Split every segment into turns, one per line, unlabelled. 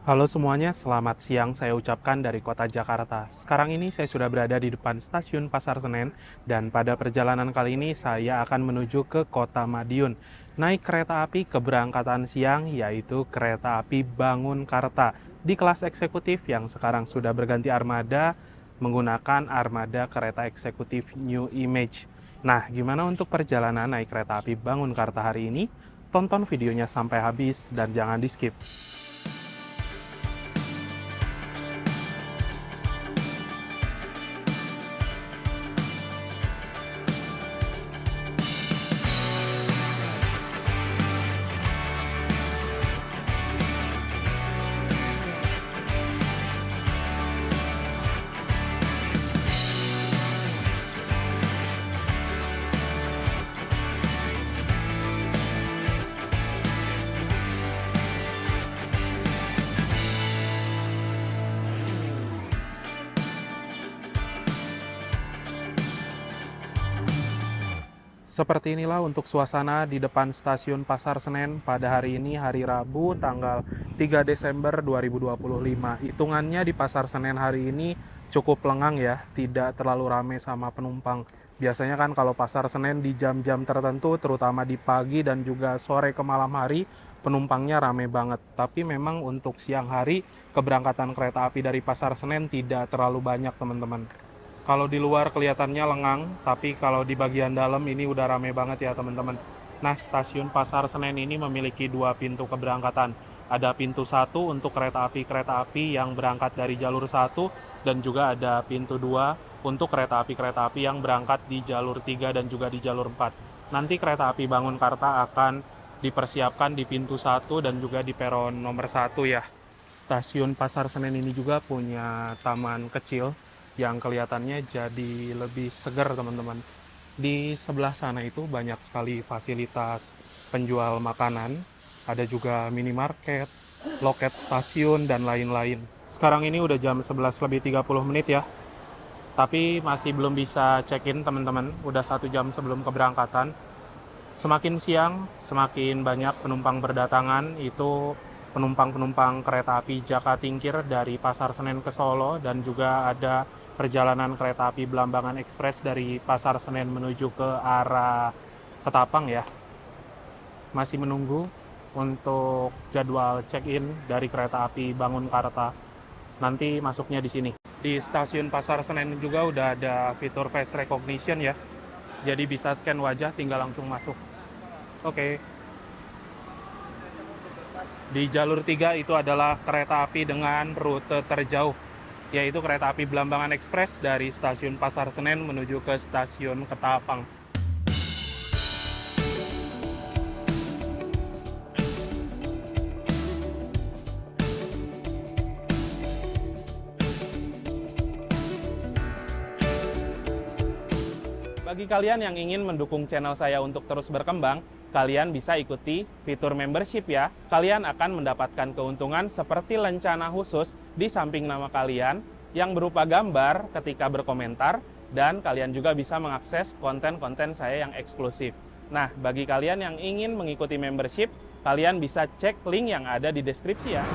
Halo semuanya, selamat siang saya ucapkan dari kota Jakarta. Sekarang ini saya sudah berada di depan stasiun Pasar Senen dan pada perjalanan kali ini saya akan menuju ke kota Madiun. Naik kereta api keberangkatan siang yaitu kereta api Bangunkarta di kelas eksekutif yang sekarang sudah berganti armada menggunakan armada kereta eksekutif New Image. Nah, gimana untuk perjalanan naik kereta api Bangunkarta hari ini? Tonton videonya sampai habis dan jangan di-skip. Seperti inilah untuk suasana di depan stasiun Pasar Senen pada hari ini, hari Rabu, tanggal 3 Desember 2025. Hitungannya di Pasar Senen hari ini cukup lengang ya, tidak terlalu ramai sama penumpang. Biasanya kan kalau Pasar Senen di jam-jam tertentu, terutama di pagi dan juga sore ke malam hari, penumpangnya ramai banget. Tapi memang untuk siang hari, keberangkatan kereta api dari Pasar Senen tidak terlalu banyak teman-teman. Kalau di luar kelihatannya lengang, tapi kalau di bagian dalam ini udah rame banget ya teman-teman. Nah, stasiun Pasar Senen ini memiliki dua pintu keberangkatan. Ada pintu satu untuk kereta api yang berangkat dari jalur 1 dan juga ada pintu 2 untuk kereta api yang berangkat di jalur 3 dan juga di jalur 4. Nanti kereta api Bangunkarta akan dipersiapkan di pintu 1 dan juga di peron nomor 1 ya. Stasiun Pasar Senen ini juga punya taman kecil yang kelihatannya jadi lebih segar teman-teman. Di sebelah sana itu banyak sekali fasilitas penjual makanan, ada juga minimarket, loket stasiun, dan lain-lain. Sekarang ini udah jam 11 lebih 30 menit ya, tapi masih belum bisa check-in teman-teman, udah 1 jam sebelum keberangkatan. Semakin siang, semakin banyak penumpang berdatangan, itu penumpang-penumpang kereta api Jakatingkir dari Pasar Senen ke Solo, dan juga ada perjalanan kereta api Belambangan Express dari Pasar Senen menuju ke arah Ketapang ya. Masih menunggu untuk jadwal check-in dari kereta api Bangunkarta. Nanti masuknya di sini. Di stasiun Pasar Senen juga udah ada fitur face recognition ya. Jadi bisa scan wajah tinggal langsung masuk. Oke. Di jalur 3 itu adalah kereta api dengan rute terjauh, yaitu kereta api Belambangan Express dari stasiun Pasar Senen menuju ke stasiun Ketapang. Bagi kalian yang ingin mendukung channel saya untuk terus berkembang, kalian bisa ikuti fitur membership ya. Kalian akan mendapatkan keuntungan seperti lencana khusus di samping nama kalian yang berupa gambar ketika berkomentar, dan kalian juga bisa mengakses konten-konten saya yang eksklusif. Nah, bagi kalian yang ingin mengikuti membership, kalian bisa cek link yang ada di deskripsi ya.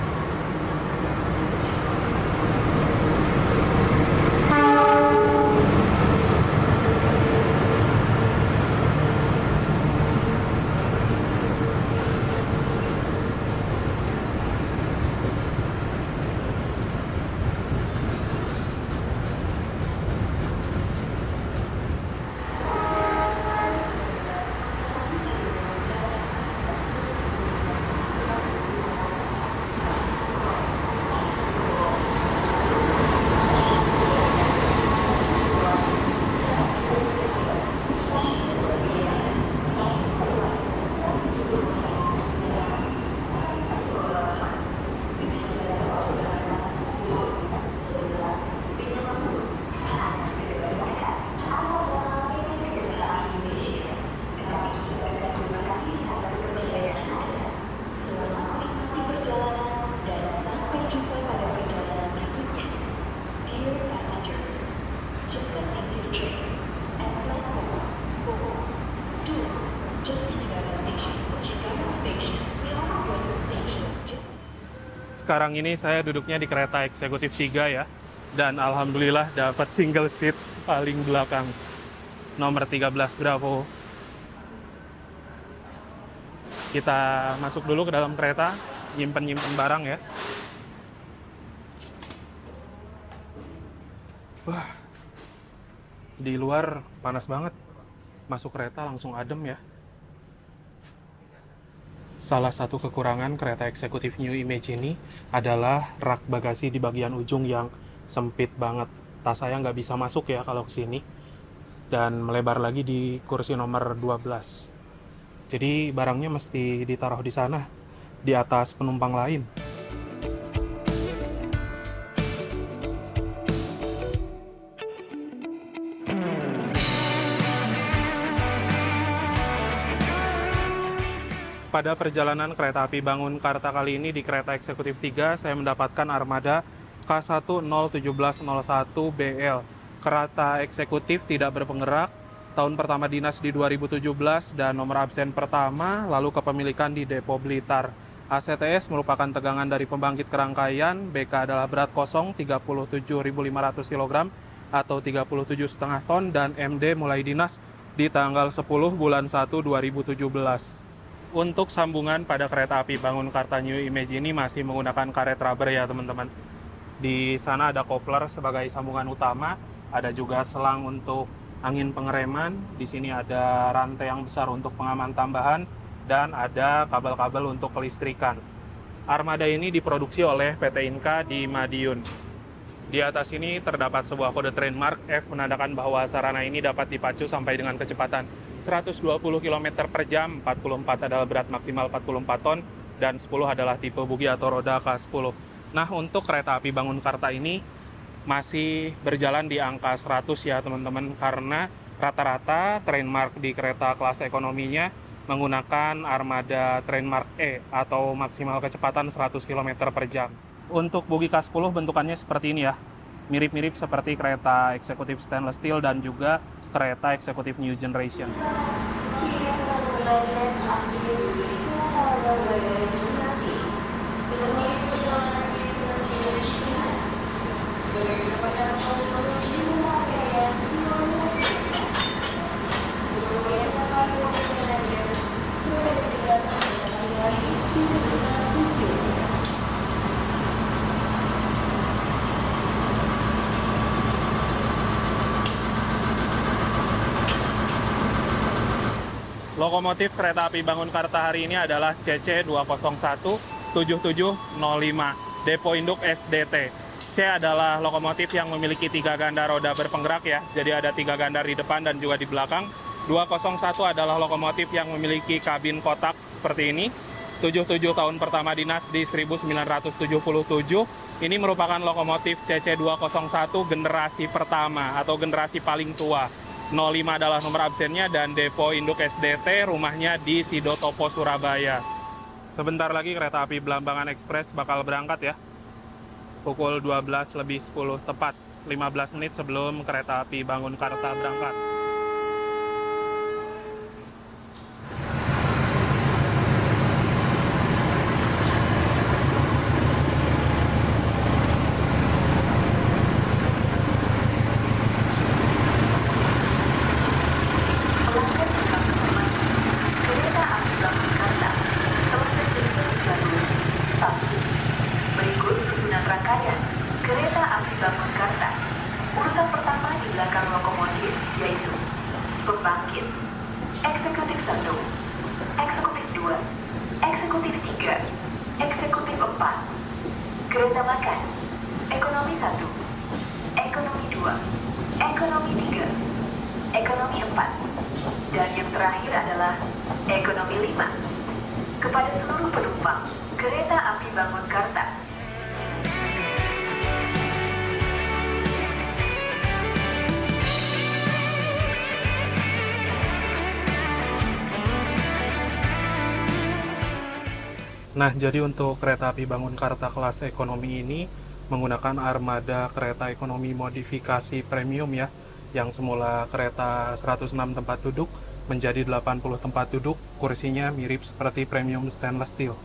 Sekarang ini saya duduknya di kereta eksekutif 3 ya. Dan alhamdulillah dapat single seat paling belakang. Nomor 13 Bravo. Kita masuk dulu ke dalam kereta, nyimpen-nyimpen barang ya. Wah, di luar panas banget. Masuk kereta langsung adem ya. Salah satu kekurangan kereta eksekutif New Image ini adalah rak bagasi di bagian ujung yang sempit banget. Tas saya nggak bisa masuk ya kalau ke sini. Dan melebar lagi di kursi nomor 12. Jadi barangnya mesti ditaruh di sana, di atas penumpang lain. Pada perjalanan kereta api Bangunkarta kali ini di kereta eksekutif 3, saya mendapatkan armada K1011701BL. Kereta eksekutif tidak berpenggerak, tahun pertama dinas di 2017 dan nomor absen pertama, lalu kepemilikan di Depo Blitar. ACTS merupakan tegangan dari pembangkit kerangkaian, BK adalah berat kosong 37.500 kg atau 37,5 ton, dan MD mulai dinas di tanggal 10 bulan 1 2017. Untuk sambungan pada kereta api Bangunkarta New Image ini masih menggunakan karet rubber ya teman-teman. Di sana ada kopler sebagai sambungan utama, ada juga selang untuk angin pengereman, di sini ada rantai yang besar untuk pengaman tambahan, dan ada kabel-kabel untuk kelistrikan. Armada ini diproduksi oleh PT Inka di Madiun. Di atas ini terdapat sebuah kode trademark F menandakan bahwa sarana ini dapat dipacu sampai dengan kecepatan 120 km per jam, 44 adalah berat maksimal 44 ton, dan 10 adalah tipe bugi atau roda K10. Nah, untuk kereta api Bangunkarta ini masih berjalan di angka 100 ya teman-teman, karena rata-rata trademark di kereta kelas ekonominya menggunakan armada trademark E atau maksimal kecepatan 100 km per jam. Untuk bogi K10 bentukannya seperti ini ya, mirip-mirip seperti kereta eksekutif stainless steel dan juga kereta eksekutif new generation. Lokomotif kereta api Bangunkarta hari ini adalah CC2017705, Depo Induk SDT. C adalah lokomotif yang memiliki 3 ganda roda berpenggerak ya, jadi ada 3 ganda di depan dan juga di belakang. 201 adalah lokomotif yang memiliki kabin kotak seperti ini. 77 tahun pertama dinas di 1977. Ini merupakan lokomotif CC201 generasi pertama atau generasi paling tua. 05 adalah nomor absennya, dan Depo Induk SDT rumahnya di Sidotopo, Surabaya. Sebentar lagi kereta api Blambangan Express bakal berangkat ya. Pukul 12:10 tepat, 15 menit sebelum kereta api Bangunkarta berangkat.
Kereta api Bangunkarta. Urutan pertama di belakang lokomotif yaitu pembangkit, eksekutif 1, eksekutif 2, eksekutif 3, eksekutif 4, kereta makan, ekonomi 1, ekonomi 2, ekonomi 3, ekonomi 4, dan yang terakhir adalah ekonomi 5. Kepada seluruh penumpang kereta api Bangunkarta,
Nah, jadi untuk kereta api Bangunkarta kelas ekonomi ini menggunakan armada kereta ekonomi modifikasi premium ya, yang semula kereta 106 tempat duduk menjadi 80 tempat duduk, kursinya mirip seperti premium stainless steel.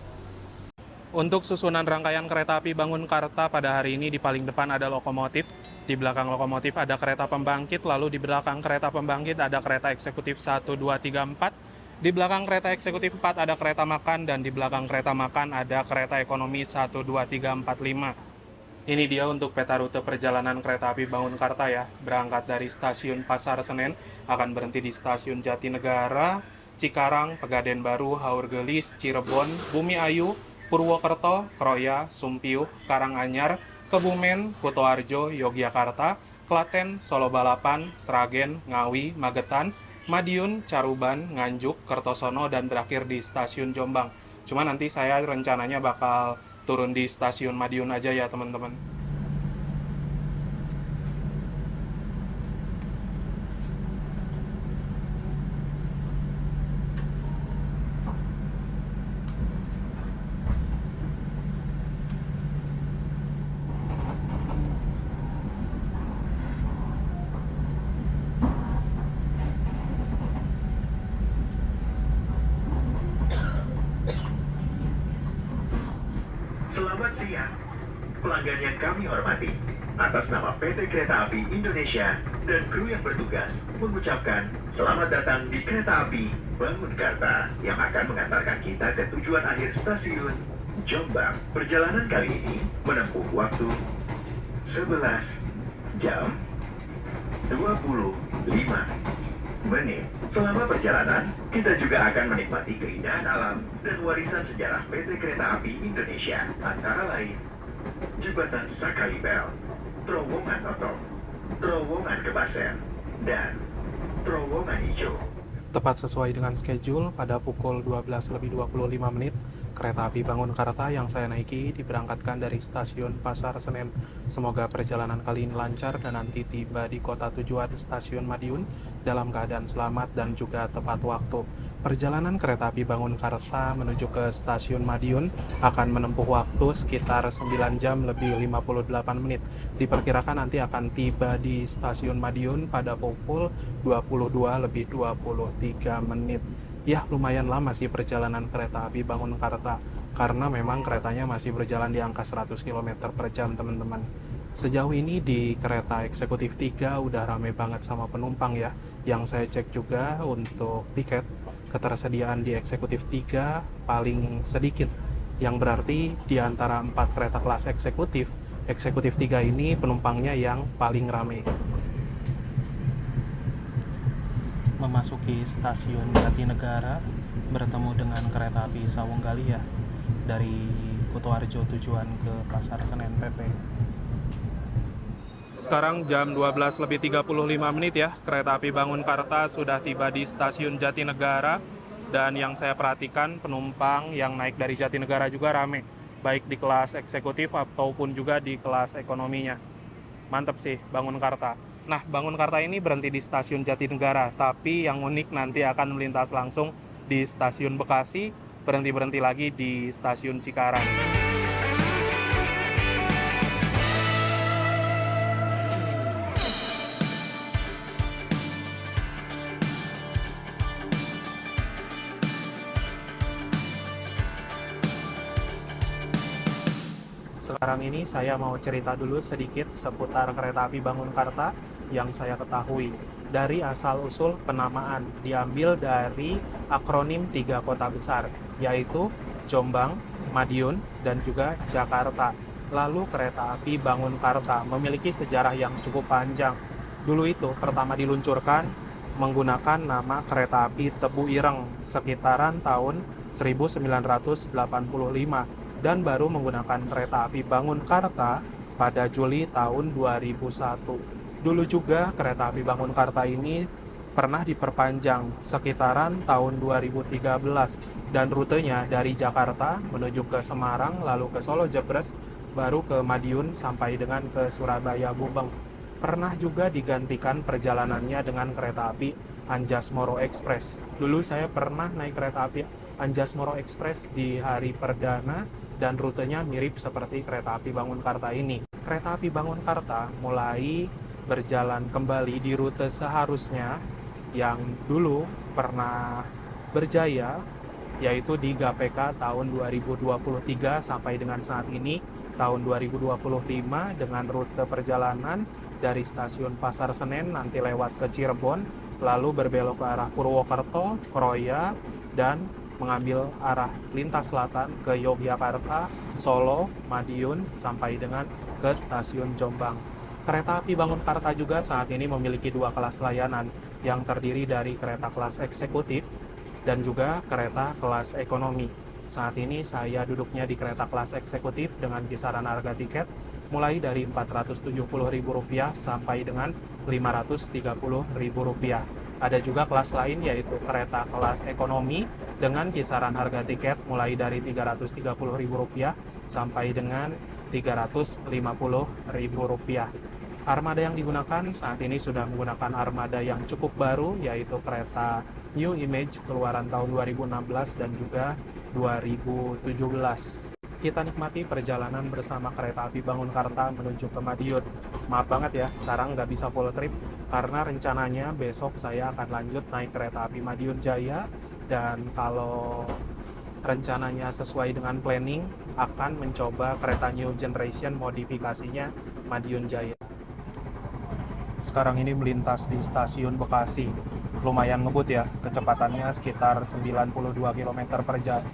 Untuk susunan rangkaian kereta api Bangunkarta pada hari ini di paling depan ada lokomotif, di belakang lokomotif ada kereta pembangkit, lalu di belakang kereta pembangkit ada kereta eksekutif 1, 2, 3, 4, di belakang kereta eksekutif 4 ada kereta makan, dan di belakang kereta makan ada kereta ekonomi 1, 2, 3, 4, 5. Ini dia untuk peta rute perjalanan kereta api Bangunkarta ya. Berangkat dari stasiun Pasar Senen, akan berhenti di stasiun Jatinegara, Cikarang, Pegadaian Baru, Haurgelis, Cirebon, Bumi Ayu, Purwokerto, Kroya, Sumpiuh, Karanganyar, Kebumen, Kutoarjo, Yogyakarta, Klaten, Solo Balapan, Sragen, Ngawi, Magetan, Madiun, Caruban, Nganjuk, Kertosono, dan berakhir di stasiun Jombang. Cuma nanti saya rencananya bakal turun di stasiun Madiun aja ya teman-teman.
Selamat siang, pelanggan yang kami hormati. Atas nama PT Kereta Api Indonesia dan kru yang bertugas mengucapkan selamat datang di Kereta Api Bangunkarta yang akan mengantarkan kita ke tujuan akhir stasiun Jombang. Perjalanan kali ini menempuh waktu 11 jam 25 menit. Selama perjalanan, kita juga akan menikmati keindahan alam dan warisan sejarah PT Kereta Api Indonesia, antara lain Jembatan Sakalibel, Terowongan Otok, Terowongan Kebasen, dan Terowongan Hijau.
Tepat sesuai dengan schedule, pada pukul 12:25 kereta api Bangunkarta yang saya naiki diberangkatkan dari stasiun Pasar Senen. Semoga perjalanan kali ini lancar dan nanti tiba di kota tujuan stasiun Madiun dalam keadaan selamat dan juga tepat waktu. Perjalanan kereta api Bangunkarta menuju ke stasiun Madiun akan menempuh waktu sekitar 9 jam lebih 58 menit. Diperkirakan nanti akan tiba di stasiun Madiun pada pukul 22:23 menit. Ya, lumayan lama sih perjalanan kereta api Bangunkarta, karena memang keretanya masih berjalan di angka 100 km per jam, teman-teman. Sejauh ini di kereta eksekutif 3 udah rame banget sama penumpang ya. Yang saya cek juga untuk tiket, ketersediaan di eksekutif 3 paling sedikit. Yang berarti di antara 4 kereta kelas eksekutif 3 ini penumpangnya yang paling rame. Memasuki stasiun Jatinegara, bertemu dengan kereta api Sawunggali ya, dari Kutoarjo tujuan ke Pasar Senen PP. Sekarang jam 12:35 menit ya, kereta api Bangunkarta sudah tiba di stasiun Jatinegara, dan yang saya perhatikan penumpang yang naik dari Jatinegara juga rame, baik di kelas eksekutif ataupun juga di kelas ekonominya. Mantep sih Bangunkarta. Nah, Bangunkarta ini berhenti di stasiun Jatinegara, tapi yang unik nanti akan melintas langsung di stasiun Bekasi, berhenti-berhenti lagi di stasiun Cikarang. Sekarang ini saya mau cerita dulu sedikit seputar kereta api Bangunkarta yang saya ketahui. Dari asal-usul penamaan diambil dari akronim 3 kota besar, yaitu Jombang, Madiun, dan juga Jakarta. Lalu kereta api Bangunkarta memiliki sejarah yang cukup panjang. Dulu itu pertama diluncurkan menggunakan nama kereta api Tebu Ireng sekitaran tahun 1985, dan baru menggunakan kereta api Bangunkarta pada Juli tahun 2001. Dulu juga kereta api Bangunkarta ini pernah diperpanjang sekitaran tahun 2013, dan rutenya dari Jakarta menuju ke Semarang, lalu ke Solo Jebres, baru ke Madiun sampai dengan ke Surabaya Gubeng. Pernah juga digantikan perjalanannya dengan kereta api Anjasmoro Express. Dulu saya pernah naik kereta api Anjasmoro Express di hari perdana, dan rutenya mirip seperti kereta api Bangunkarta ini. Kereta api Bangunkarta mulai berjalan kembali di rute seharusnya yang dulu pernah berjaya, yaitu di GAPK tahun 2023 sampai dengan saat ini tahun 2025 dengan rute perjalanan dari stasiun Pasar Senen nanti lewat ke Cirebon, lalu berbelok ke arah Purwokerto, Kroya, dan mengambil arah lintas selatan ke Yogyakarta, Solo, Madiun, sampai dengan ke stasiun Jombang. Kereta api Bangunkarta juga saat ini memiliki 2 kelas layanan yang terdiri dari kereta kelas eksekutif dan juga kereta kelas ekonomi. Saat ini saya duduknya di kereta kelas eksekutif dengan kisaran harga tiket mulai dari Rp470.000 sampai dengan Rp530.000. Ada juga kelas lain yaitu kereta kelas ekonomi dengan kisaran harga tiket mulai dari Rp330.000 sampai dengan Rp350.000. Armada yang digunakan saat ini sudah menggunakan armada yang cukup baru, yaitu kereta New Image keluaran tahun 2016 dan juga 2017. Kita nikmati perjalanan bersama kereta api Bangunkarta menuju ke Madiun. Maaf banget ya, sekarang nggak bisa full trip karena rencananya besok saya akan lanjut naik kereta api Madiun Jaya, dan kalau rencananya sesuai dengan planning akan mencoba kereta New Generation modifikasinya Madiun Jaya. Sekarang ini melintas di stasiun Bekasi. Lumayan ngebut ya, kecepatannya sekitar 92 km per jam.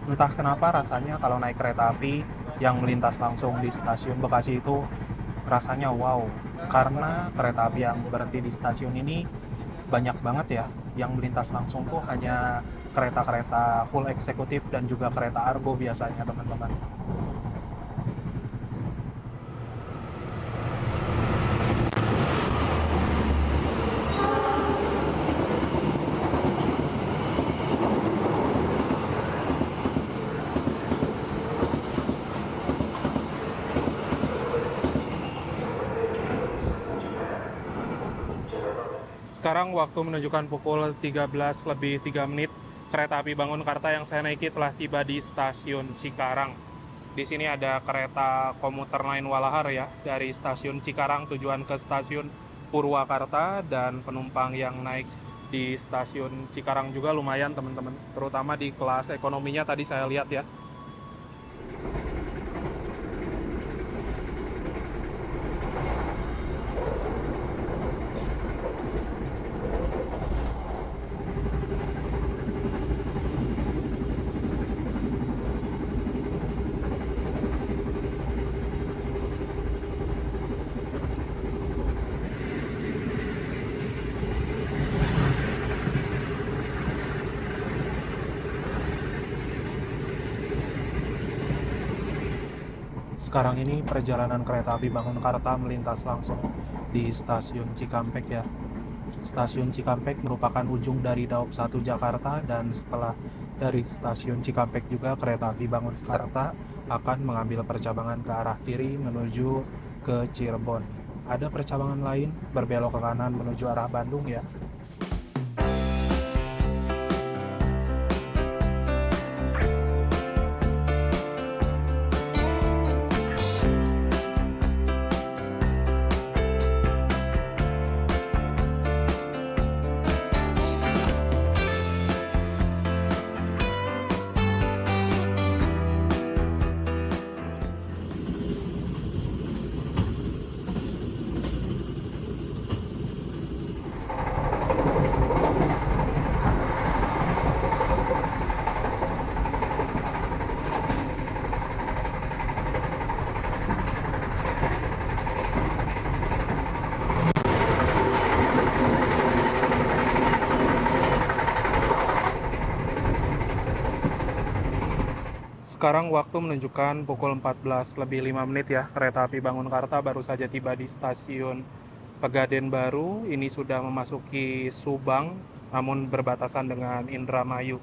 Entah kenapa rasanya kalau naik kereta api yang melintas langsung di stasiun Bekasi itu rasanya wow. Karena kereta api yang berhenti di stasiun ini banyak banget ya. Yang melintas langsung tuh hanya kereta-kereta full eksekutif dan juga kereta argo biasanya, teman-teman. Sekarang waktu menunjukkan pukul 13:03. Kereta api Bangunkarta yang saya naiki telah tiba di stasiun Cikarang. Di sini ada kereta komuter lain Walahar ya, dari stasiun Cikarang tujuan ke stasiun Purwakarta, dan penumpang yang naik di stasiun Cikarang juga lumayan, teman-teman. Terutama di kelas ekonominya tadi saya lihat ya. Sekarang ini perjalanan kereta api Bangunkarta melintas langsung di stasiun Cikampek ya. Stasiun Cikampek merupakan ujung dari Daop 1 Jakarta, dan setelah dari stasiun Cikampek juga kereta api Bangunkarta akan mengambil percabangan ke arah kiri menuju ke Cirebon. Ada percabangan lain berbelok ke kanan menuju arah Bandung ya. Sekarang waktu menunjukkan pukul 14:05 ya. Kereta api Bangunkarta baru saja tiba di stasiun Pegadaian Baru. Ini sudah memasuki Subang, namun berbatasan dengan Indramayu.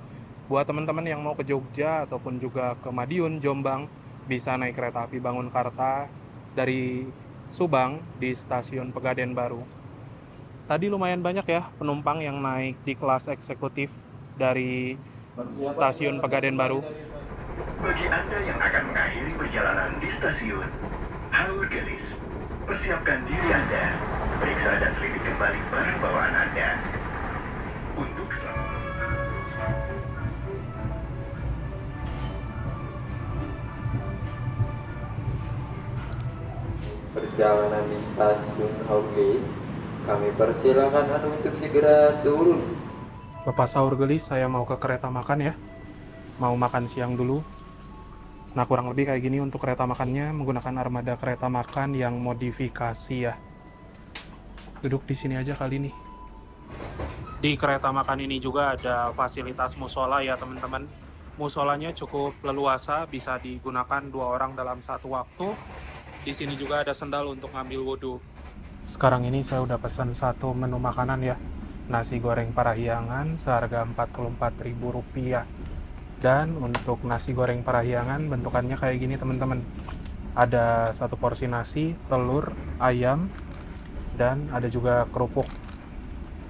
Buat teman-teman yang mau ke Jogja ataupun juga ke Madiun, Jombang, bisa naik kereta api Bangunkarta dari Subang di stasiun Pegadaian Baru. Tadi lumayan banyak ya penumpang yang naik di kelas eksekutif dari stasiun Pegadaian Baru.
Bagi Anda yang akan mengakhiri perjalanan di stasiun Haur Gelis, persiapkan diri Anda, periksa dan teliti kembali barang bawaan Anda. Untuk selamat
perjalanan di stasiun Hauglis. Kami persilakan Anda untuk segera turun.
Bapak sahur gelis, saya mau ke kereta makan ya. Mau makan siang dulu. Nah, kurang lebih kayak gini untuk kereta makannya, menggunakan armada kereta makan yang modifikasi ya. Duduk di sini aja kali ini. Di kereta makan ini juga ada fasilitas musola ya teman-teman. Musolanya cukup leluasa, bisa digunakan 2 orang dalam satu waktu. Di sini juga ada sendal untuk ngambil wudhu. Sekarang ini saya udah pesan satu menu makanan ya. Nasi goreng Parahyangan seharga Rp44.000. Dan untuk nasi goreng Parahyangan bentukannya kayak gini teman-teman. Ada satu porsi nasi, telur, ayam, dan ada juga kerupuk.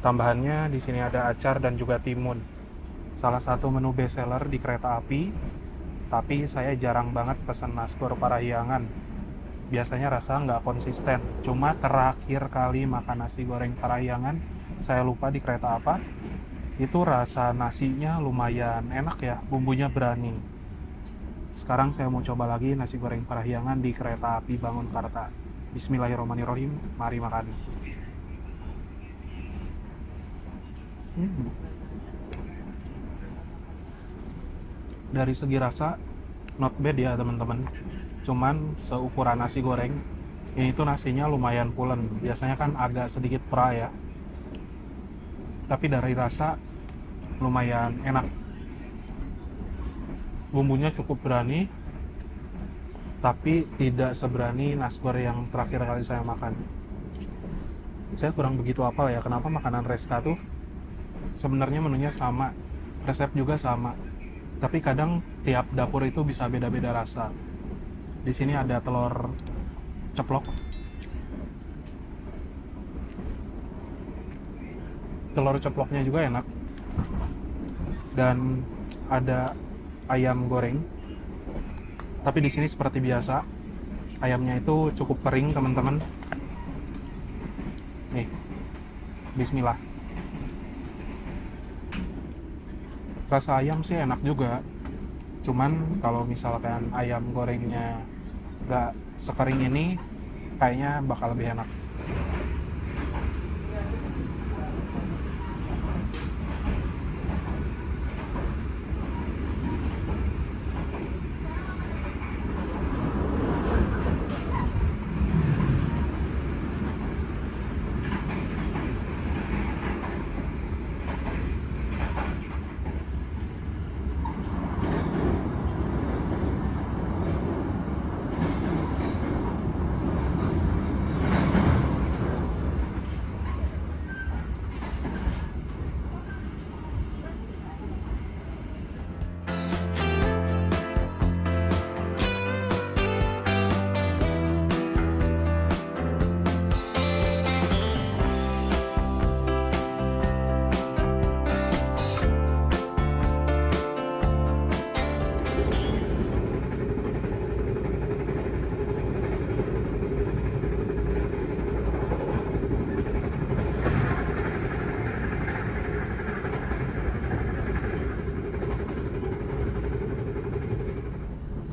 Tambahannya di sini ada acar dan juga timun. Salah satu menu best seller di kereta api. Tapi saya jarang banget pesan nasgor Parahyangan. Biasanya rasa nggak konsisten. Cuma terakhir kali makan nasi goreng Parahyangan, saya lupa di kereta apa. Itu rasa nasinya lumayan enak ya, bumbunya berani. Sekarang saya mau coba lagi nasi goreng Parahyangan di kereta api Bangunkarta. Bismillahirrahmanirrahim, mari makan. Dari segi rasa not bad ya teman-teman. Cuman seukuran nasi goreng, ini tuh nasinya lumayan pulen. Biasanya kan agak sedikit perah ya. Tapi dari rasa lumayan enak. Bumbunya cukup berani, tapi tidak seberani nasgor yang terakhir kali saya makan. Saya kurang begitu hafal ya, kenapa makanan Reska tuh sebenarnya menunya sama, resep juga sama, tapi kadang tiap dapur itu bisa beda-beda rasa. Di sini ada telur ceplok. Telur ceploknya juga enak. Dan ada ayam goreng. Tapi di sini seperti biasa, ayamnya itu cukup kering, teman-teman. Nih. Bismillah. Rasa ayam sih enak juga. Cuman kalau misalkan ayam gorengnya nggak sekering ini, kayaknya bakal lebih enak.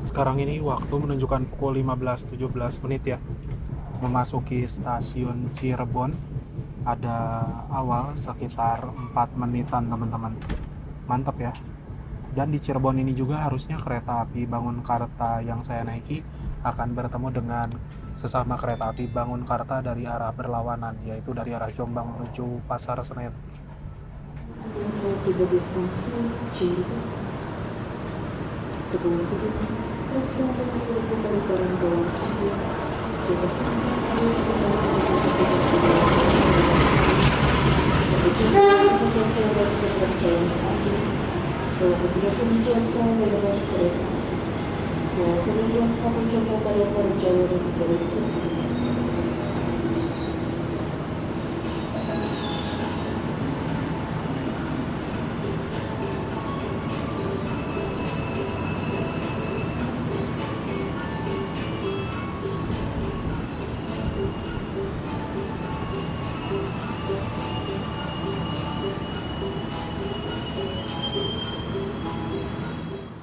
Sekarang ini waktu menunjukkan pukul 15.17 menit ya. Memasuki stasiun Cirebon. Ada awal sekitar 4 menitan teman-teman. Mantap ya. Dan di Cirebon ini juga harusnya kereta api Bangunkarta yang saya naiki akan bertemu dengan sesama kereta api Bangunkarta dari arah berlawanan, yaitu dari arah Jombang menuju Pasar Senen.
Tiba di stasiun Cirebon. Sebelum tiba, periksa menunggu barang bawaan api. Juga sampai ketika saya harus kepercayaan api bahwa dia pun jasa dalam kereta. Saya sering satu coba pada perjalanan berikutnya.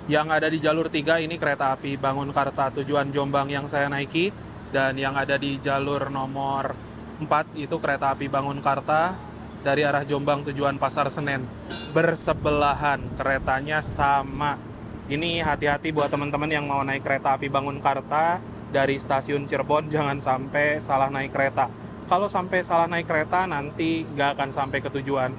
Yang ada di jalur 3 ini kereta api Bangunkarta tujuan Jombang yang saya naiki. Dan yang ada di jalur nomor 4 itu kereta api Bangunkarta dari arah Jombang tujuan Pasar Senen. Bersebelahan, keretanya sama. Ini hati-hati buat teman-teman yang mau naik kereta api Bangunkarta dari stasiun Cirebon, jangan sampai salah naik kereta. Kalau sampai salah naik kereta nanti nggak akan sampai ke tujuan.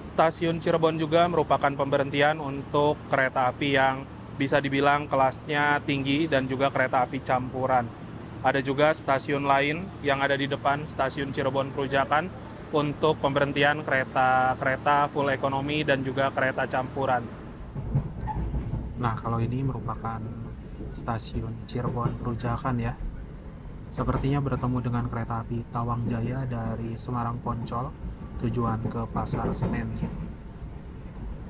Stasiun Cirebon juga merupakan pemberhentian untuk kereta api yang bisa dibilang kelasnya tinggi dan juga kereta api campuran. Ada juga stasiun lain yang ada di depan stasiun Cirebon Perujakan untuk pemberhentian kereta full ekonomi dan juga kereta campuran. Nah, kalau ini merupakan stasiun Cirebon Perujakan ya. Sepertinya bertemu dengan kereta api Tawang Jaya dari Semarang Poncol tujuan ke Pasar Senen.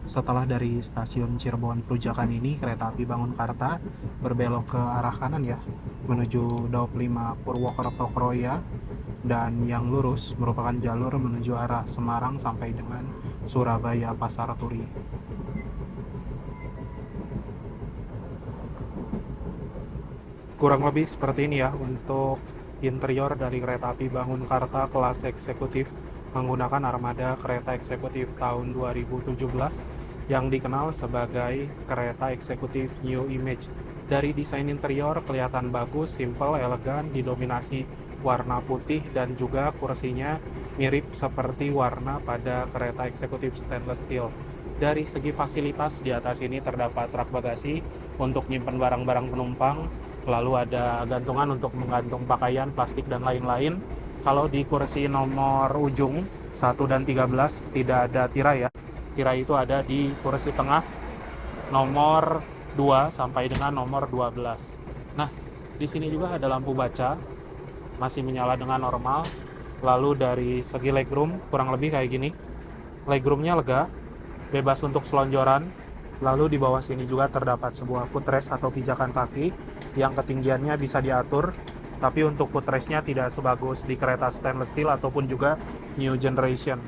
Setelah dari stasiun Cirebon Perujakan ini, kereta api Bangunkarta berbelok ke arah kanan ya, menuju Daup 5 Purwokerto Kroya, dan yang lurus merupakan jalur menuju arah Semarang sampai dengan Surabaya Pasar Turi. Kurang lebih seperti ini ya untuk interior dari kereta api Bangunkarta kelas eksekutif menggunakan armada kereta eksekutif tahun 2017 yang dikenal sebagai kereta eksekutif New Image. Dari desain interior kelihatan bagus, simple, elegan, didominasi warna putih dan juga kursinya mirip seperti warna pada kereta eksekutif stainless steel. Dari segi fasilitas di atas ini terdapat rak bagasi untuk nyimpen barang-barang penumpang, lalu ada gantungan untuk menggantung pakaian, plastik dan lain-lain. Kalau di kursi nomor ujung 1 dan 13 tidak ada tirai ya. Tirai itu ada di kursi tengah nomor 2 sampai dengan nomor 12. Nah, di sini juga ada lampu baca masih menyala dengan normal. Lalu dari segi legroom kurang lebih kayak gini. Legroomnya lega, bebas untuk selonjoran. Lalu di bawah sini juga terdapat sebuah footrest atau pijakan kaki yang ketinggiannya bisa diatur, tapi untuk footrestnya tidak sebagus di kereta stainless steel ataupun juga new generation.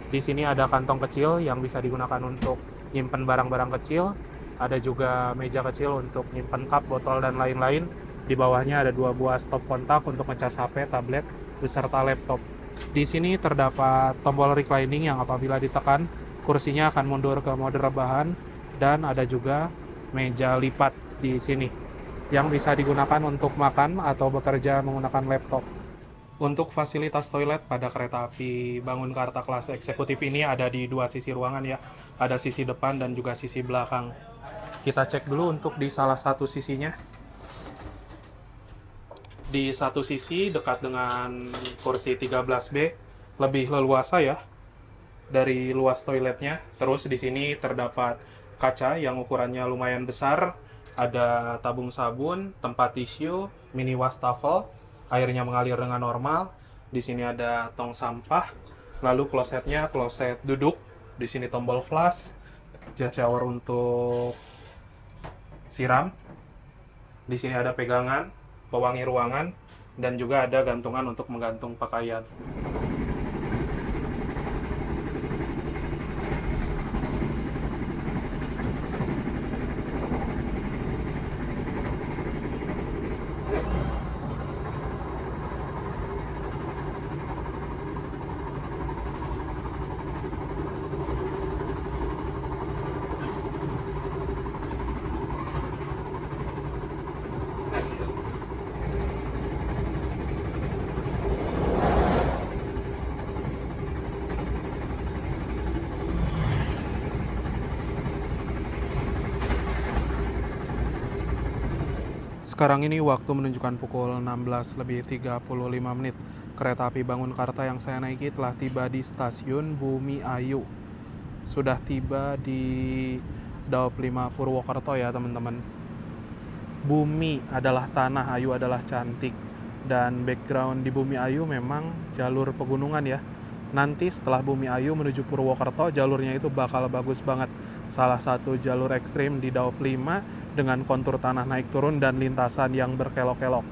Di sini ada kantong kecil yang bisa digunakan untuk nyimpen barang-barang kecil. Ada juga meja kecil untuk nyimpen cup, botol dan lain-lain. Di bawahnya ada 2 buah stop kontak untuk ngecas HP, tablet beserta laptop. Di sini terdapat tombol reclining yang apabila ditekan kursinya akan mundur ke mode rebahan, dan ada juga meja lipat di sini yang bisa digunakan untuk makan atau bekerja menggunakan laptop. Untuk fasilitas toilet pada kereta api Bangunkarta kelas eksekutif ini ada di 2 sisi ruangan ya. Ada sisi depan dan juga sisi belakang. Kita cek dulu untuk di salah satu sisinya. Di satu sisi dekat dengan kursi 13B lebih leluasa ya dari luas toiletnya. Terus di sini terdapat kaca yang ukurannya lumayan besar. Ada tabung sabun, tempat tisu, mini wastafel, airnya mengalir dengan normal. Di sini ada tong sampah, lalu klosetnya kloset duduk. Di sini tombol flush, jet shower untuk siram. Di sini ada pegangan, pewangi ruangan, dan juga ada gantungan untuk menggantung pakaian. Sekarang ini waktu menunjukkan pukul 16:35. Kereta api Bangunkarta yang saya naiki telah tiba di stasiun Bumi Ayu. Sudah tiba di Daup 5 Purwokerto ya teman-teman. Bumi adalah tanah, Ayu adalah cantik. Dan background di Bumi Ayu memang jalur pegunungan ya. Nanti setelah Bumi Ayu menuju Purwokerto, jalurnya itu bakal bagus banget. Salah satu jalur ekstrim di Daup 5 dengan kontur tanah naik turun dan lintasan yang berkelok-kelok.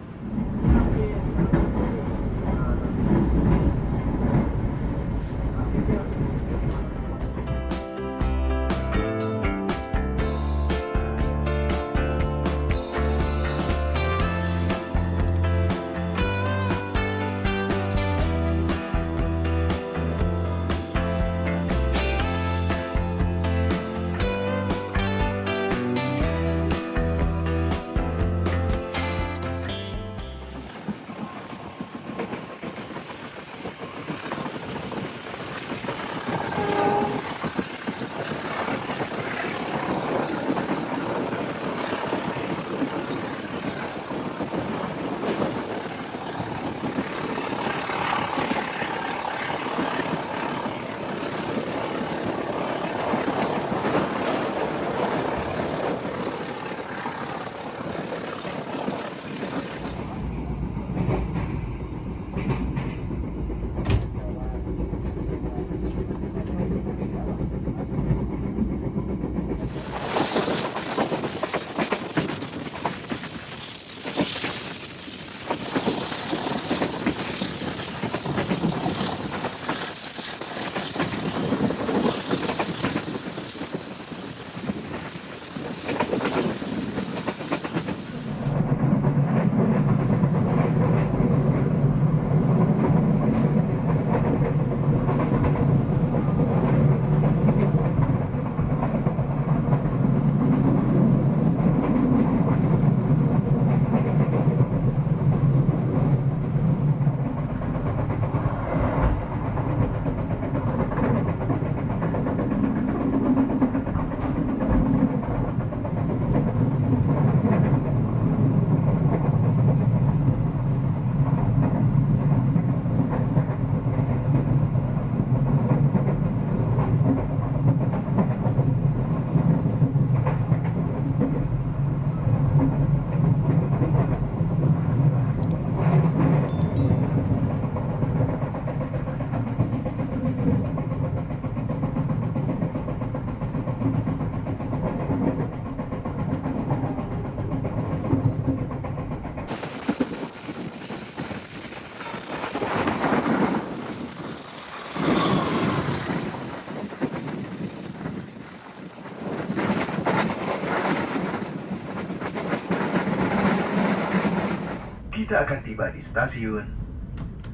kita akan tiba di stasiun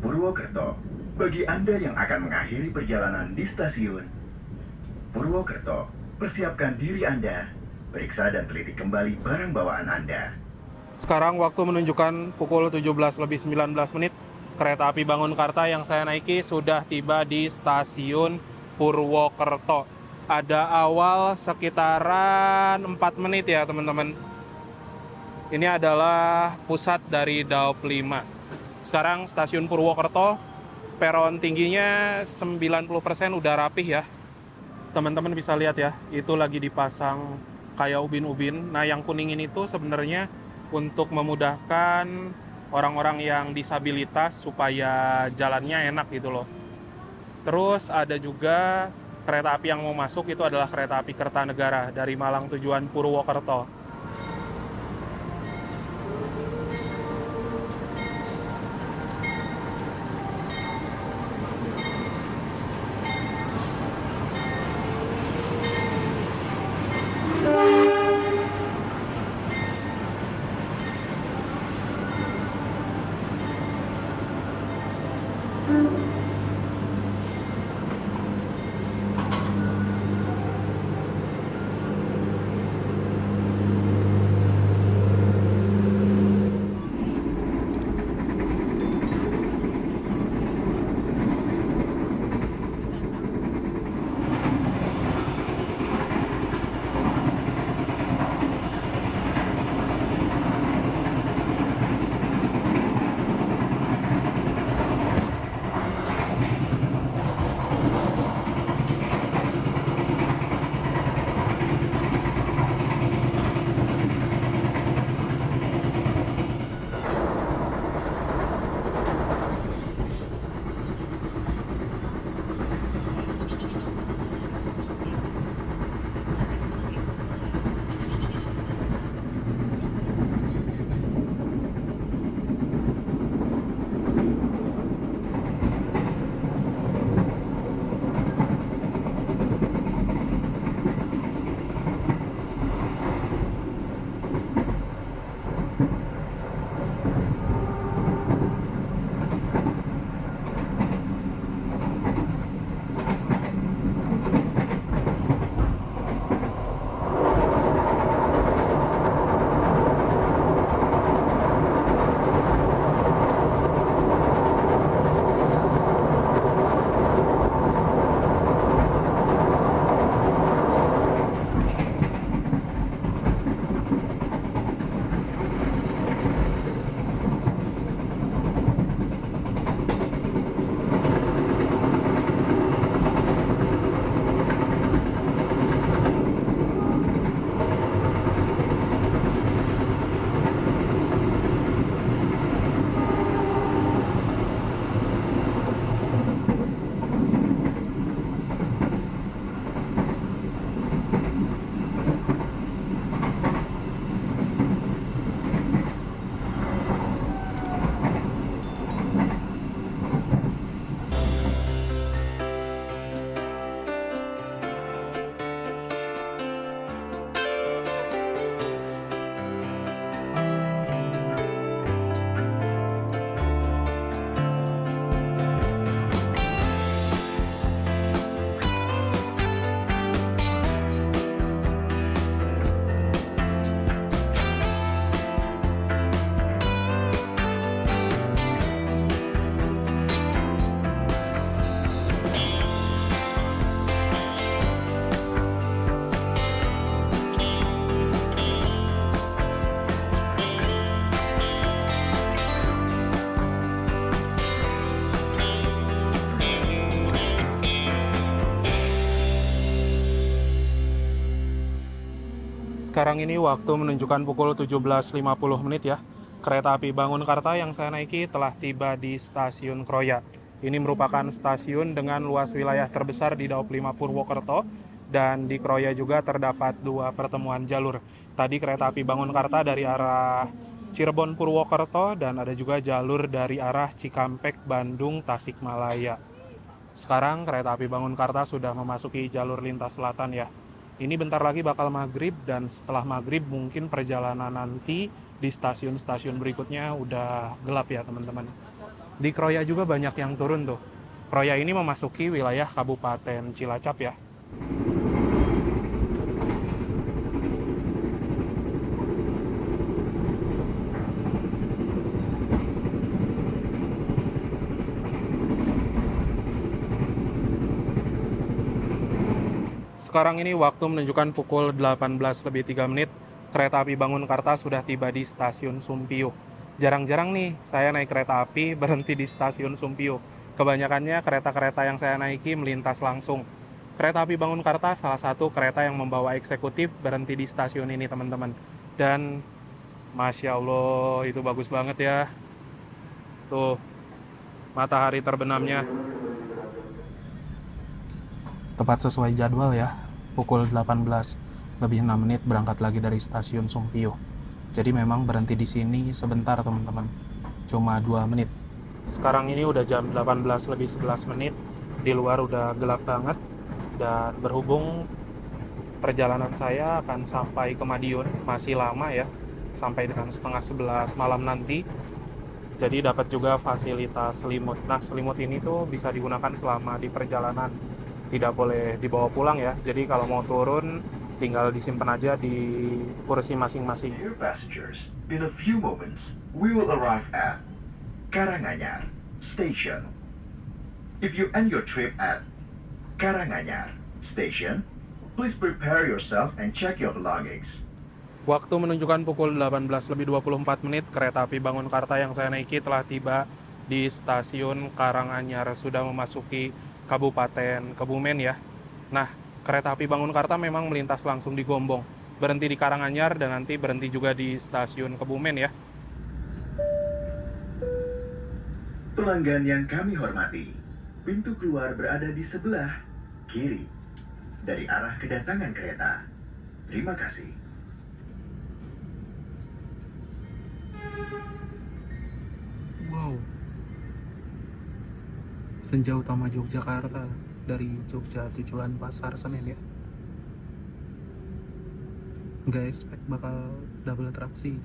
Purwokerto. Bagi Anda yang akan mengakhiri perjalanan di stasiun Purwokerto, persiapkan diri Anda, periksa dan teliti kembali barang bawaan Anda.
Sekarang waktu menunjukkan pukul 17:19. Kereta api Bangunkarta yang saya naiki sudah tiba di stasiun Purwokerto. Ada awal sekitaran 4 menit ya teman-teman. Ini adalah pusat dari Daop 5. Sekarang stasiun Purwokerto, peron tingginya 90% udah rapih ya. Teman-teman bisa lihat ya, itu lagi dipasang kayak ubin-ubin. Nah yang kuning ini tuh sebenarnya untuk memudahkan orang-orang yang disabilitas supaya jalannya enak gitu loh. Terus ada juga kereta api yang mau masuk, itu adalah kereta api Kertanegara dari Malang tujuan Purwokerto. Sekarang ini waktu menunjukkan pukul 17.50 ya. Kereta api Bangunkarta yang saya naiki telah tiba di stasiun Kroya. Ini merupakan stasiun dengan luas wilayah terbesar di Daop 5 Purwokerto, dan di Kroya juga terdapat 2 pertemuan jalur. Tadi kereta api Bangunkarta dari arah Cirebon Purwokerto, dan ada juga jalur dari arah Cikampek Bandung Tasikmalaya. Sekarang kereta api Bangunkarta sudah memasuki jalur lintas selatan ya. Ini bentar lagi bakal maghrib, dan setelah maghrib mungkin perjalanan nanti di stasiun-stasiun berikutnya udah gelap ya teman-teman. Di Kroya juga banyak yang turun tuh. Kroya ini memasuki wilayah Kabupaten Cilacap ya. Sekarang ini waktu menunjukkan pukul 18:03. Kereta api Bangunkarta sudah tiba di stasiun Sumpiyuh. Jarang-jarang nih saya naik kereta api berhenti di stasiun Sumpiyuh. Kebanyakannya kereta-kereta yang saya naiki melintas langsung. Kereta api Bangunkarta salah satu kereta yang membawa eksekutif berhenti di stasiun ini teman-teman. Dan Masya Allah itu bagus banget ya. Tuh matahari terbenamnya. Tepat sesuai jadwal ya, pukul 18:06 berangkat lagi dari stasiun Sumpiyuh. Jadi memang berhenti di sini sebentar teman-teman, cuma 2 menit. Sekarang ini udah jam 18:11, di luar udah gelap banget, dan berhubung perjalanan saya akan sampai ke Madiun, masih lama ya, sampai dengan setengah 11 malam nanti. Jadi dapat juga fasilitas selimut. Nah selimut ini tuh bisa digunakan selama di perjalanan, tidak boleh dibawa pulang ya. Jadi kalau mau turun tinggal disimpan aja di kursi masing-masing.
Dear passengers, in a few moments, we will arrive at Karanganyar Station. If you end your trip at Karanganyar Station, please prepare yourself and check your belongings.
Waktu menunjukkan pukul 18:24, kereta api Bangunkarta yang saya naiki telah tiba di stasiun Karanganyar, sudah memasuki Kabupaten Kebumen ya. Nah, kereta api Bangunkarta memang melintas langsung di Gombong, berhenti di Karanganyar dan nanti berhenti juga di stasiun Kebumen ya.
Pelanggan yang kami hormati, pintu keluar berada di sebelah kiri dari arah kedatangan kereta. Terima kasih.
Wow. Senja Utama Yogyakarta dari Jogja tujuan Pasar Senen ya. Nggak expect bakal double atraksi.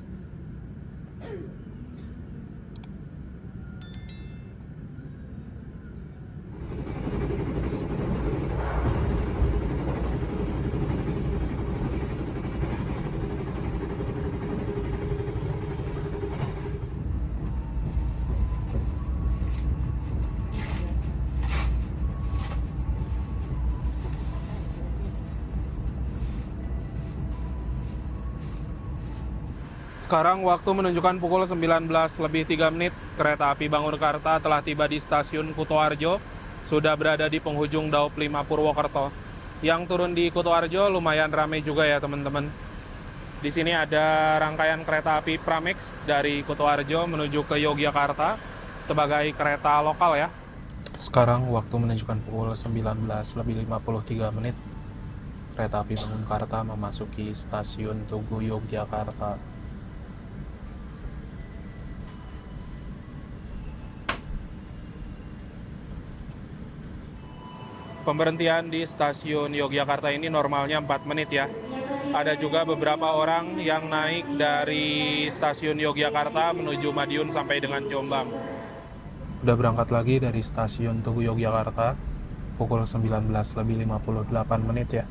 Sekarang waktu menunjukkan pukul 19:03, kereta api Bangunkarta telah tiba di stasiun Kutoarjo, sudah berada di penghujung Daup 5 Purwokerto. Yang turun di Kutoarjo lumayan ramai juga ya teman-teman. Di sini ada rangkaian kereta api Pramex dari Kutoarjo menuju ke Yogyakarta sebagai kereta lokal ya. Sekarang waktu menunjukkan pukul 19:53, kereta api Bangunkarta memasuki stasiun Tugu Yogyakarta. Pemberhentian di stasiun Yogyakarta ini normalnya 4 menit ya. Ada juga beberapa orang yang naik dari stasiun Yogyakarta menuju Madiun sampai dengan Jombang. Udah berangkat lagi dari stasiun Tugu Yogyakarta pukul 19:58 ya.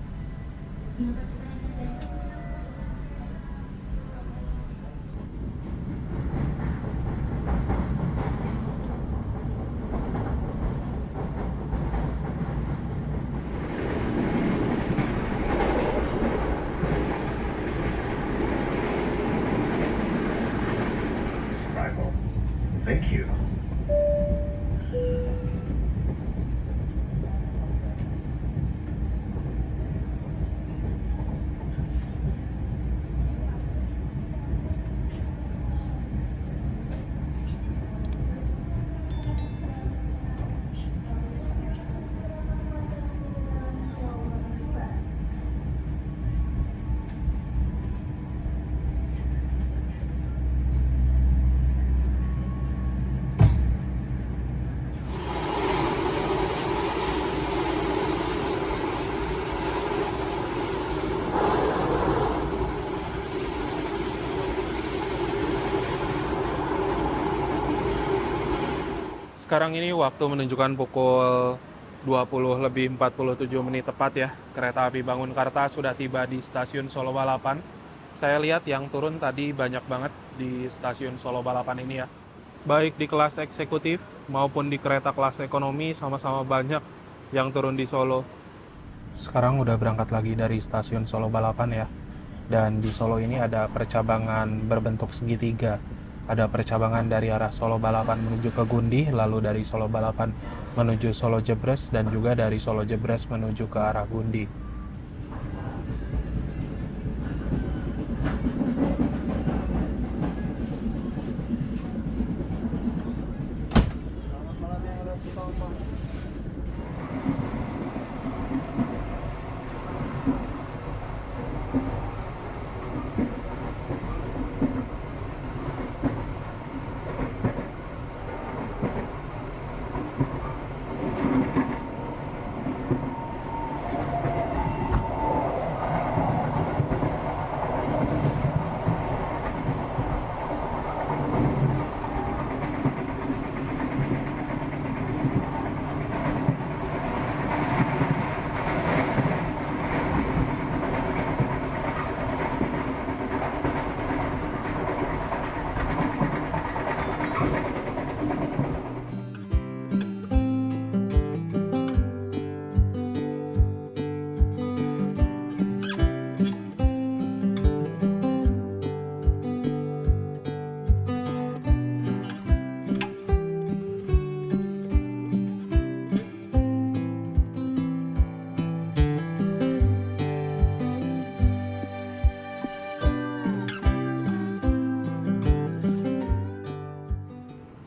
Arrival. Thank you.
Sekarang ini waktu menunjukkan pukul 20 lebih 47 menit tepat ya. Kereta api Bangunkarta sudah tiba di stasiun Solo Balapan. Saya lihat yang turun tadi banyak banget di stasiun Solo Balapan ini ya. Baik di kelas eksekutif maupun di kereta kelas ekonomi sama-sama banyak yang turun di Solo. Sekarang udah berangkat lagi dari stasiun Solo Balapan ya. Dan di Solo ini ada percabangan berbentuk segitiga. Ada percabangan dari arah Solo Balapan menuju ke Gundi, lalu dari Solo Balapan menuju Solo Jebres, dan juga dari Solo Jebres menuju ke arah Gundi.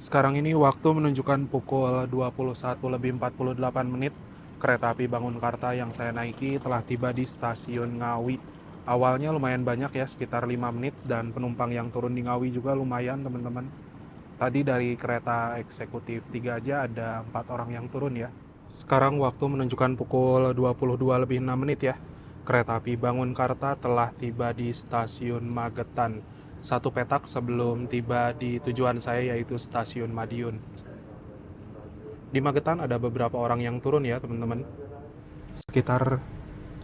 Sekarang ini waktu menunjukkan pukul 21 lebih 48 menit. Kereta api Bangunkarta yang saya naiki telah tiba di stasiun Ngawi. Awalnya lumayan banyak ya, sekitar 5 menit, dan penumpang yang turun di Ngawi juga lumayan teman-teman. Tadi dari kereta eksekutif 3 aja ada 4 orang yang turun ya. Sekarang waktu menunjukkan pukul 22 lebih 6 menit ya. Kereta api Bangunkarta telah tiba di stasiun Magetan. Satu petak sebelum tiba di tujuan saya, yaitu stasiun Madiun. Di Magetan ada beberapa orang yang turun ya teman-teman. Sekitar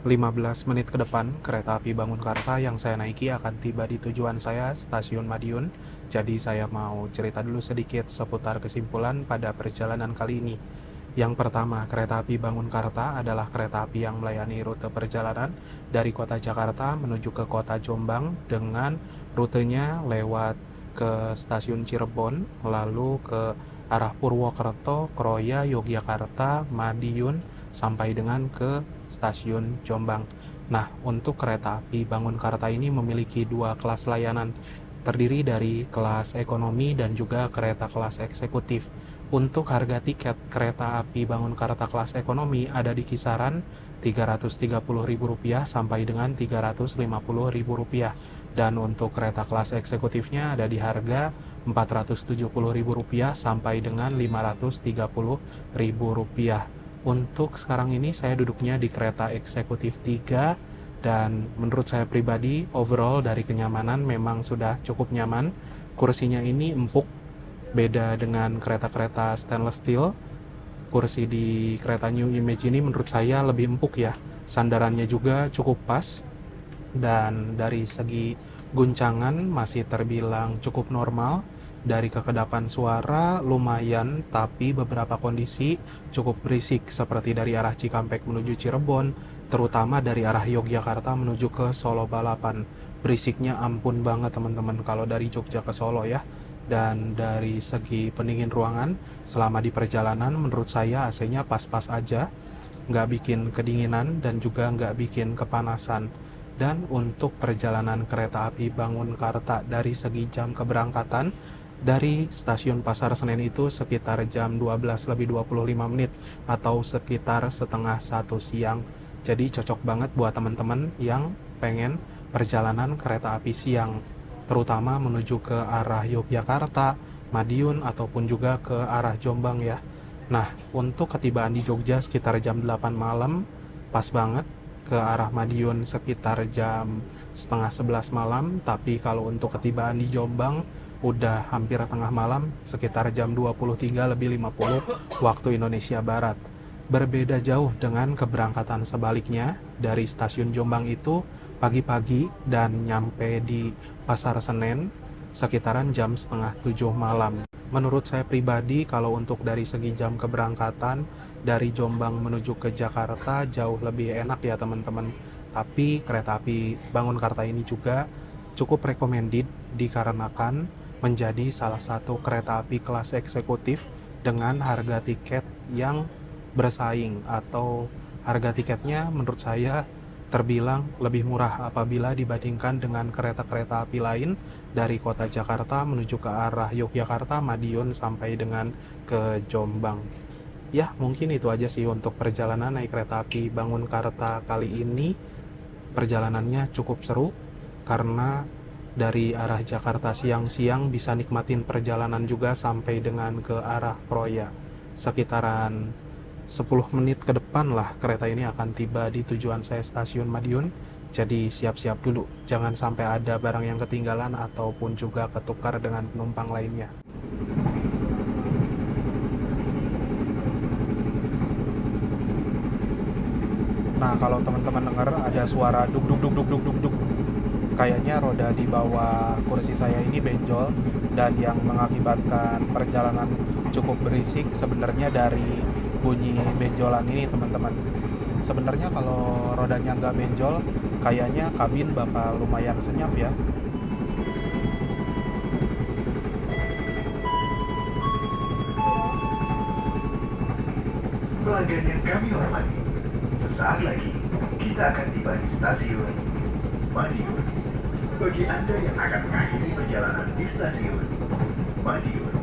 15 menit ke depan, kereta api Bangunkarta yang saya naiki akan tiba di tujuan saya, stasiun Madiun. Jadi saya mau cerita dulu sedikit seputar kesimpulan pada perjalanan kali ini. Yang pertama, kereta api Bangunkarta adalah kereta api yang melayani rute perjalanan dari kota Jakarta menuju ke kota Jombang dengan rutenya lewat ke stasiun Cirebon, lalu ke arah Purwokerto, Kroya, Yogyakarta, Madiun, sampai dengan ke stasiun Jombang. Nah, untuk kereta api Bangunkarta ini memiliki 2 kelas layanan, terdiri dari kelas ekonomi dan juga kereta kelas eksekutif. Untuk harga tiket kereta api Bangunkarta kelas ekonomi ada di kisaran Rp330.000 sampai dengan Rp350.000. Dan untuk kereta kelas eksekutifnya ada di harga Rp470.000 sampai dengan Rp530.000. Untuk sekarang ini saya duduknya di kereta eksekutif 3, dan menurut saya pribadi overall dari kenyamanan memang sudah cukup nyaman. Kursinya ini empuk, beda dengan kereta-kereta stainless steel. Kursi di kereta New Image ini menurut saya lebih empuk ya. Sandarannya juga cukup pas, dan dari segi guncangan masih terbilang cukup normal. Dari kekedapan suara lumayan, tapi beberapa kondisi cukup berisik, seperti dari arah Cikampek menuju Cirebon, terutama dari arah Yogyakarta menuju ke Solo Balapan. Berisiknya ampun banget teman-teman kalau dari Jogja ke Solo ya. Dan dari segi pendingin ruangan selama di perjalanan menurut saya AC-nya pas-pas aja, nggak bikin kedinginan dan juga nggak bikin kepanasan. Dan untuk perjalanan kereta api Bangunkarta dari segi jam keberangkatan, dari stasiun Pasar Senen itu sekitar jam 12 lebih 25 menit atau sekitar setengah 1 siang. Jadi cocok banget buat teman-teman yang pengen perjalanan kereta api siang, terutama menuju ke arah Yogyakarta, Madiun, ataupun juga ke arah Jombang ya. Nah, untuk ketibaan di Jogja sekitar jam 8 malam, pas banget. Ke arah Madiun sekitar jam setengah 11 malam, tapi kalau untuk ketibaan di Jombang Udah hampir tengah malam, sekitar jam 23.50 waktu Indonesia Barat. Berbeda jauh dengan keberangkatan sebaliknya dari stasiun Jombang itu pagi-pagi dan nyampe di Pasar Senen sekitaran jam setengah 7 malam. Menurut saya pribadi, kalau untuk dari segi jam keberangkatan dari Jombang menuju ke Jakarta jauh lebih enak ya teman-teman. Tapi kereta api Bangunkarta ini juga cukup recommended dikarenakan menjadi salah satu kereta api kelas eksekutif dengan harga tiket yang bersaing, atau harga tiketnya menurut saya terbilang lebih murah apabila dibandingkan dengan kereta-kereta api lain dari kota Jakarta menuju ke arah Yogyakarta, Madiun sampai dengan ke Jombang. Ya, mungkin itu aja sih untuk perjalanan naik kereta api Bangunkarta kali ini. Perjalanannya cukup seru karena dari arah Jakarta siang-siang bisa nikmatin perjalanan juga sampai dengan ke arah Kroya. Sekitaran 10 menit ke depan lah kereta ini akan tiba di tujuan saya, stasiun Madiun. Jadi siap-siap dulu, jangan sampai ada barang yang ketinggalan ataupun juga ketukar dengan penumpang lainnya. Nah, kalau teman-teman dengar ada suara duk duk duk duk duk duk duk, kayaknya roda di bawah kursi saya ini benjol, dan yang mengakibatkan perjalanan cukup berisik sebenarnya dari bunyi benjolan ini teman-teman. Sebenarnya kalau rodanya nggak benjol, kayaknya kabin bakal lumayan senyap ya.
Pelanggan yang kami hormati, sesaat lagi kita akan tiba di stasiun Madiun. Bagi Anda yang akan mengakhiri perjalanan di stasiun Madiun,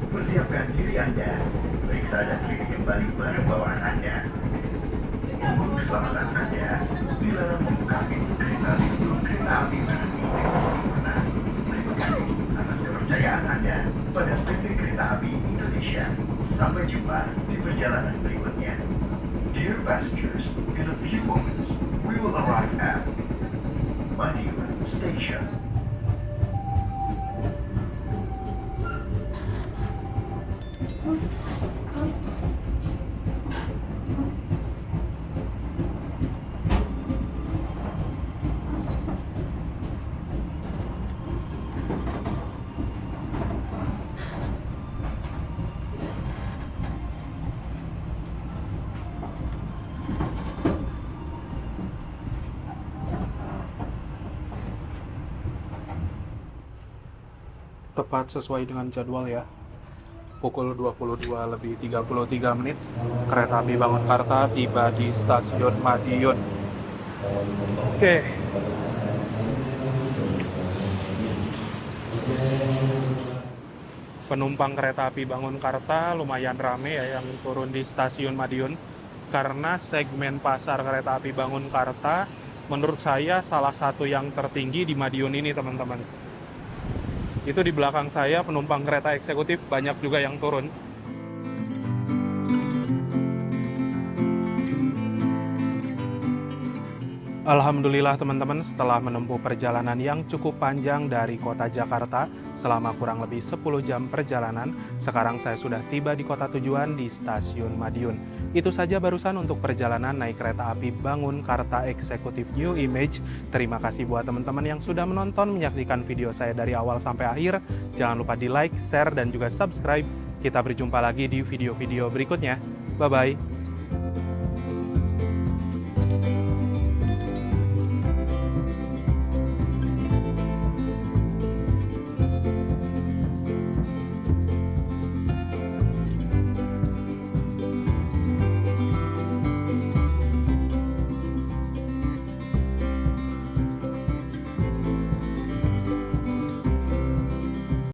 persiapkan diri Anda, periksa dan teliti kembali barang bawaan Anda. Untuk keselamatan Anda, dilarang membuka pintu kereta sebelum kereta api berhenti dengan sempurna. Terima kasih atas kepercayaan Anda pada PT Kereta Api Indonesia. Sampai jumpa di perjalanan berikutnya. Dear passengers, in a few moments, we will arrive at Madiun Station.
Tepat sesuai dengan jadwal ya. Pukul 22.33 kereta api Bangunkarta tiba di stasiun Madiun. Oke. Penumpang kereta api Bangunkarta lumayan rame ya yang turun di stasiun Madiun, karena segmen pasar kereta api Bangunkarta menurut saya salah satu yang tertinggi di Madiun ini teman-teman. Itu di belakang saya penumpang kereta eksekutif banyak juga yang turun. Alhamdulillah teman-teman, setelah menempuh perjalanan yang cukup panjang dari kota Jakarta selama kurang lebih 10 jam perjalanan, sekarang saya sudah tiba di kota tujuan di stasiun Madiun. Itu saja barusan untuk perjalanan naik kereta api Bangunkarta Eksekutif New Image. Terima kasih buat teman-teman yang sudah menonton, menyaksikan video saya dari awal sampai akhir. Jangan lupa di like, share, dan juga subscribe. Kita berjumpa lagi di video-video berikutnya. Bye-bye.